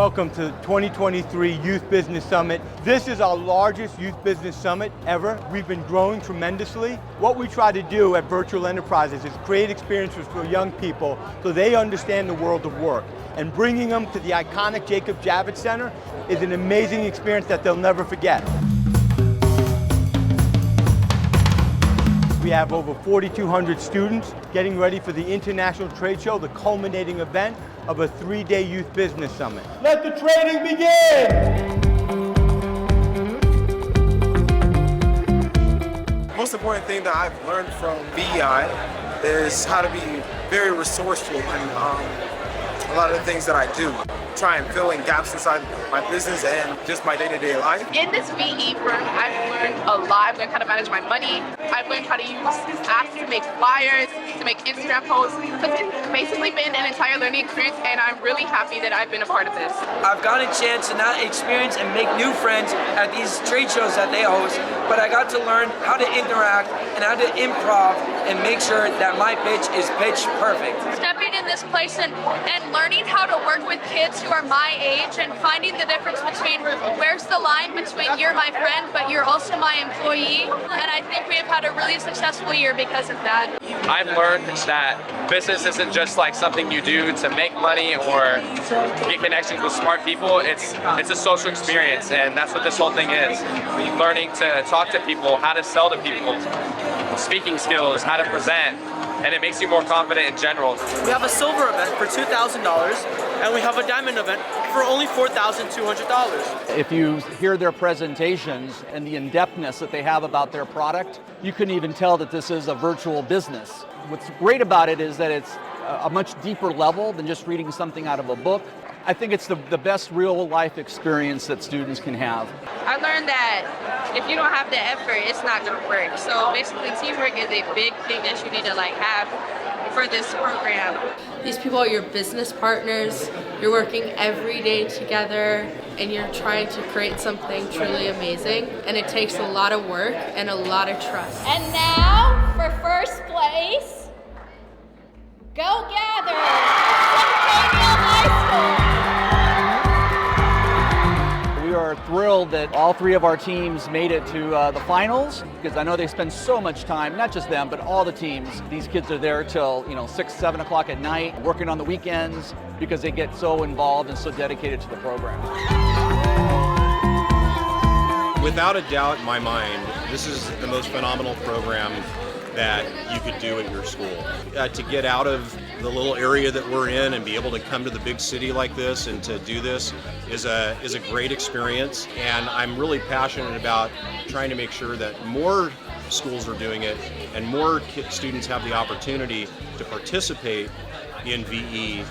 Welcome to the 2023 Youth Business Summit. This is our largest youth business summit ever. We've been growing tremendously. What we try to do at Virtual Enterprises is create experiences for young people so they understand the world of work. And bringing them to the iconic Jacob Javits Center is an amazing experience that they'll never forget. We have over 4,200 students getting ready for the International Trade Show, the culminating event of a 3-day Youth Business Summit. Let the trading begin! The most important thing that I've learned from VEI is how to be very resourceful in a lot of the things that I do. Try and fill in gaps inside my business and just my day-to-day life. In this VE firm, I've learned a lot. I've learned how to manage my money. I've learned how to use apps to make flyers, to make Instagram posts. So it's basically been an entire learning experience, and I'm really happy that I've been a part of this. I've gotten a chance to not experience and make new friends at these trade shows that they host, but I got to learn how to interact and how to improv and make sure that my pitch is pitch perfect. Stepping in this place and learning how to work with kids who are my age and finding the difference between where's the line between you're my friend but you're also my employee, and I think we have had a really successful year because of that. I've learned that business isn't just like something you do to make money or get connections with smart people. It's a social experience, and that's what this whole thing is. Learning to talk to people, how to sell to people, speaking skills, how to present, and it makes you more confident in general. We have a silver event for $2,000, and we have a diamond event for only $4,200. If you hear their presentations and the in-depthness that they have about their product, you couldn't even tell that this is a virtual business. What's great about it is that it's a much deeper level than just reading something out of a book. I think it's the best real-life experience that students can have. I learned that if you don't have the effort, it's not going to work. So basically, teamwork is a big thing that you need to have for this program. These people are your business partners. You're working every day together and you're trying to create something truly amazing. And it takes a lot of work and a lot of trust. And now, for first place, go Gather! Centennial High School! We are thrilled that all three of our teams made it to the finals, because I know they spend so much time, not just them, but all the teams. These kids are there till 6, 7 o'clock at night, working on the weekends, because they get so involved and so dedicated to the program. Without a doubt in my mind, this is the most phenomenal program that you could do at your school. To get out of the little area that we're in and be able to come to the big city like this and to do this is a great experience, and I'm really passionate about trying to make sure that more schools are doing it and more students have the opportunity to participate in VE